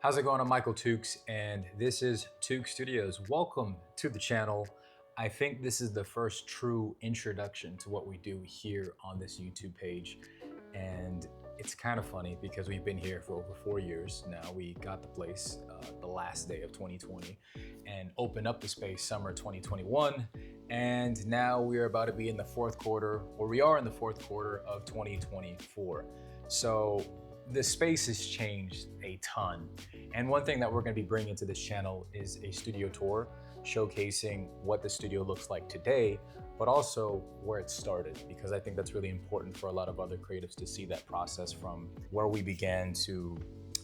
How's it going? I'm Michael Tukes, and this is Tukes Studios. Welcome to the channel. I think this is the first true introduction to what we do here on this YouTube page. And it's kind of funny because we've been here for over 4 years now. We got the place the last day of 2020 and opened up the space summer 2021. And now we're about to be in the fourth quarter, or we are in the fourth quarter of 2024. So the space has changed a ton. And one thing that we're going to be bringing to this channel is a studio tour showcasing what the studio looks like today, but also where it started, because I think that's really important for a lot of other creatives to see that process from where we began to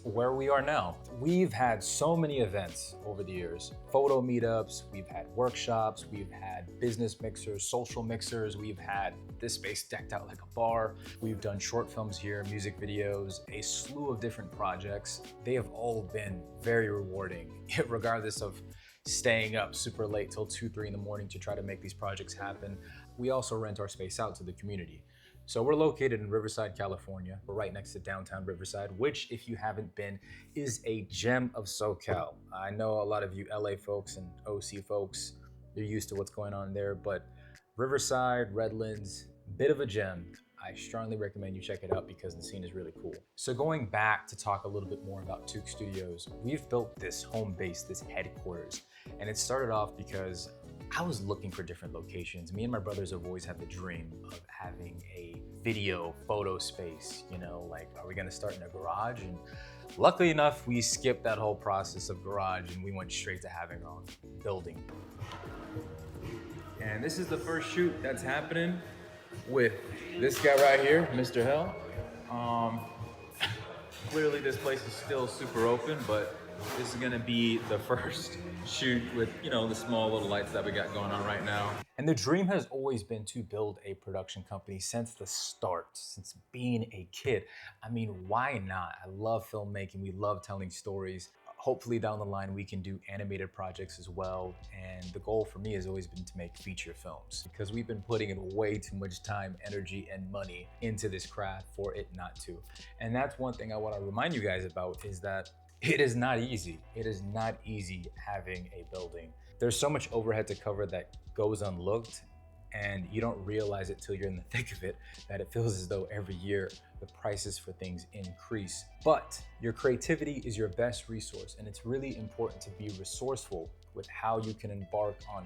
where we are now. We've had so many events over the years, photo meetups, we've had workshops, we've had business mixers, social mixers, we've had this space decked out like a bar. We've done short films here, music videos, a slew of different projects. They have all been very rewarding, regardless of staying up super late till 2, 3 in the morning to try to make these projects happen. We also rent our space out to the community. So we're located in Riverside, California. We're right next to downtown Riverside, which, if you haven't been, is a gem of SoCal. I know a lot of you LA folks and OC folks, you're used to what's going on there, but Riverside, Redlands, bit of a gem. I strongly recommend you check it out because the scene is really cool. So going back to talk a little bit more about Tukes Studios, we've built this home base, this headquarters, and it started off because I was looking for different locations. Me and my brothers have always had the dream of having a video photo space, you know, like, are we gonna start in a garage? And luckily enough, we skipped that whole process of garage and we went straight to having our own building. And this is the first shoot that's happening with this guy right here, Mr. Hell. Clearly this place is still super open, but this is gonna be the first shoot with, you know, the small little lights that we got going on right now. And the dream has always been to build a production company since the start, since being a kid. I mean, why not? I love filmmaking, we love telling stories. Hopefully down the line, we can do animated projects as well. And the goal for me has always been to make feature films because we've been putting in way too much time, energy, and money into this craft for it not to. And that's one thing I want to remind you guys about is that it is not easy. It is not easy having a building. There's so much overhead to cover that goes unlooked, and you don't realize it till you're in the thick of it, that it feels as though every year the prices for things increase. But your creativity is your best resource, and it's really important to be resourceful with how you can embark on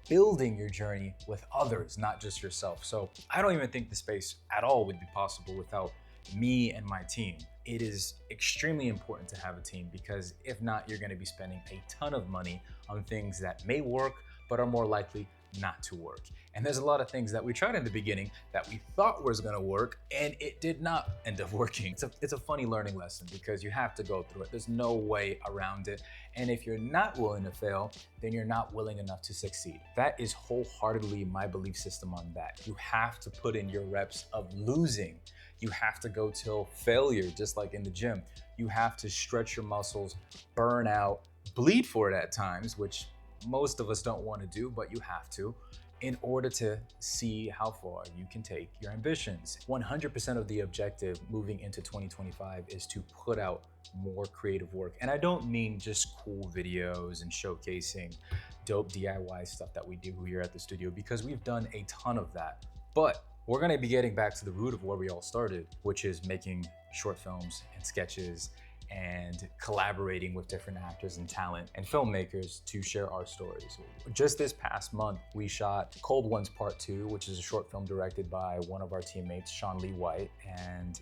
building your journey with others, not just yourself. So I don't even think the space at all would be possible without me and my team. It is extremely important to have a team because if not, you're going to be spending a ton of money on things that may work, but are more likely not to work. And there's a lot of things that we tried in the beginning that we thought was gonna work and it did not end up working. It's a funny learning lesson because you have to go through it. There's no way around it. And if you're not willing to fail, then you're not willing enough to succeed. That is wholeheartedly my belief system on that. You have to put in your reps of losing. You have to go till failure, just like in the gym. You have to stretch your muscles, burn out, bleed for it at times, which most of us don't want to do, but you have to, in order to see how far you can take your ambitions. 100% of the objective moving into 2025 is to put out more creative work. And I don't mean just cool videos and showcasing dope DIY stuff that we do here at the studio, because we've done a ton of that. But we're gonna be getting back to the root of where we all started, which is making short films and sketches and collaborating with different actors and talent and filmmakers to share our stories. Just this past month, we shot Cold Ones Part 2, which is a short film directed by one of our teammates, Sean Lee White, and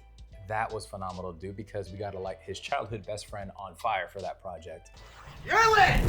that was phenomenal to do because we got to light his childhood best friend on fire for that project. You're lit!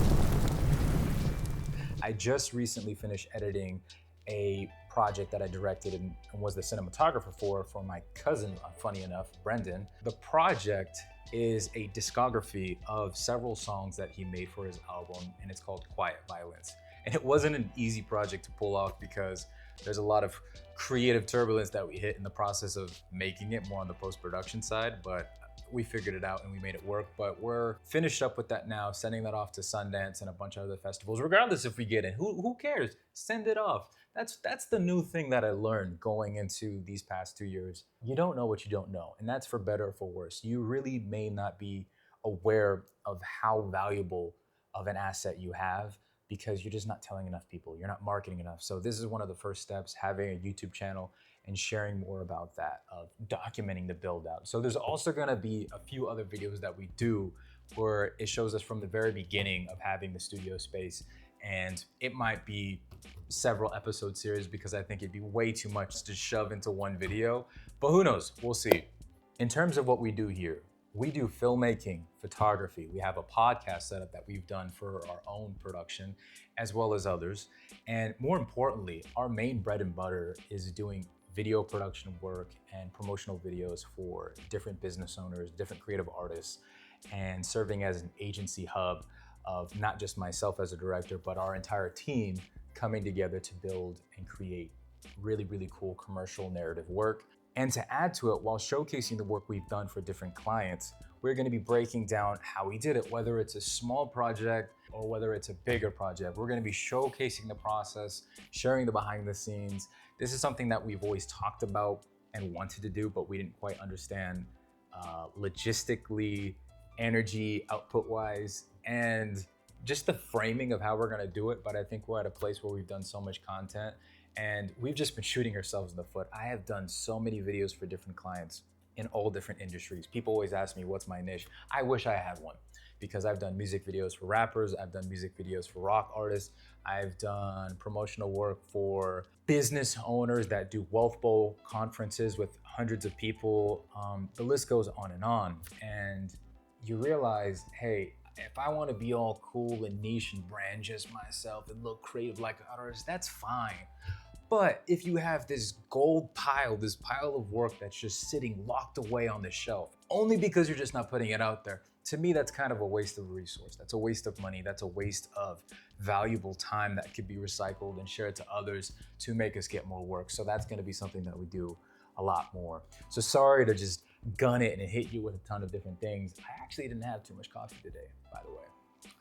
I just recently finished editing a project that I directed and was the cinematographer for my cousin, funny enough, Brendan. The project is a discography of several songs that he made for his album, and it's called Quiet Violence. And it wasn't an easy project to pull off because there's a lot of creative turbulence that we hit in the process of making it, more on the post-production side, but we figured it out and we made it work. But we're finished up with that now, sending that off to Sundance and a bunch of other festivals. Regardless if we get in, who cares? Send it off. That's the new thing that I learned going into these past 2 years. You don't know what you don't know, and that's for better or for worse. You really may not be aware of how valuable of an asset you have, because you're just not telling enough people, you're not marketing enough. So this is one of the first steps, having a YouTube channel and sharing more about that, of documenting the build out. So there's also gonna be a few other videos that we do where it shows us from the very beginning of having the studio space. And it might be several episode series because I think it'd be way too much to shove into one video, but who knows, we'll see. In terms of what we do here, we do filmmaking, photography. We have a podcast setup that we've done for our own production as well as others. And more importantly, our main bread and butter is doing video production work and promotional videos for different business owners, different creative artists, and serving as an agency hub of not just myself as a director, but our entire team coming together to build and create really, really cool commercial narrative work. And to add to it, while showcasing the work we've done for different clients, we're gonna be breaking down how we did it, whether it's a small project or whether it's a bigger project. We're gonna be showcasing the process, sharing the behind the scenes. This is something that we've always talked about and wanted to do, but we didn't quite understand logistically, energy, output-wise, and just the framing of how we're gonna do it. But I think we're at a place where we've done so much content and we've just been shooting ourselves in the foot. I have done so many videos for different clients in all different industries. People always ask me, what's my niche? I wish I had one, because I've done music videos for rappers, I've done music videos for rock artists, I've done promotional work for business owners that do Wealth Bowl conferences with hundreds of people. The list goes on. And you realize, hey, if I want to be all cool and niche and brand just myself and look creative like others, that's fine. But if you have this gold pile, this pile of work that's just sitting locked away on the shelf, only because you're just not putting it out there, to me, that's kind of a waste of a resource. That's a waste of money. That's a waste of valuable time that could be recycled and shared to others to make us get more work. So that's going to be something that we do a lot more. So sorry to just gun it and hit you with a ton of different things. I actually didn't have too much coffee today, by the way.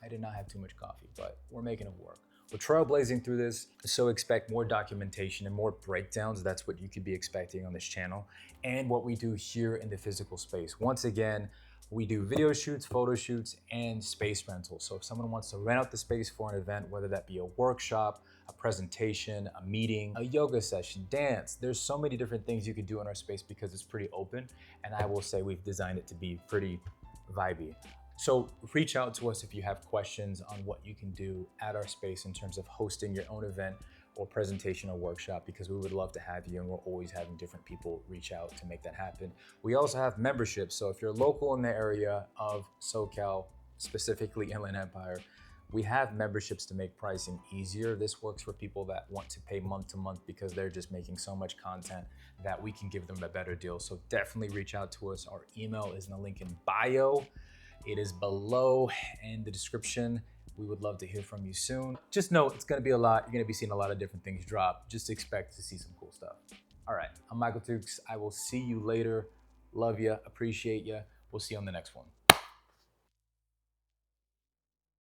I did not have too much coffee, but we're making it work. We're trailblazing through this, so expect more documentation and more breakdowns. That's what you could be expecting on this channel, and what we do here in the physical space. Once again, we do video shoots, photo shoots, and space rentals. So if someone wants to rent out the space for an event, whether that be a workshop, a presentation, a meeting, a yoga session, dance, there's so many different things you could do in our space because it's pretty open. And I will say we've designed it to be pretty vibey. So reach out to us if you have questions on what you can do at our space in terms of hosting your own event or presentation or workshop, because we would love to have you, and we're always having different people reach out to make that happen. We also have memberships. So if you're local in the area of SoCal, specifically Inland Empire, we have memberships to make pricing easier. This works for people that want to pay month to month because they're just making so much content that we can give them a better deal. So definitely reach out to us. Our email is in the link in bio. It is below in the description. We would love to hear from you soon. Just know it's gonna be a lot. You're gonna be seeing a lot of different things drop. Just expect to see some cool stuff. All right, I'm Michael Tukes. I will see you later. Love ya, appreciate ya. We'll see you on the next one.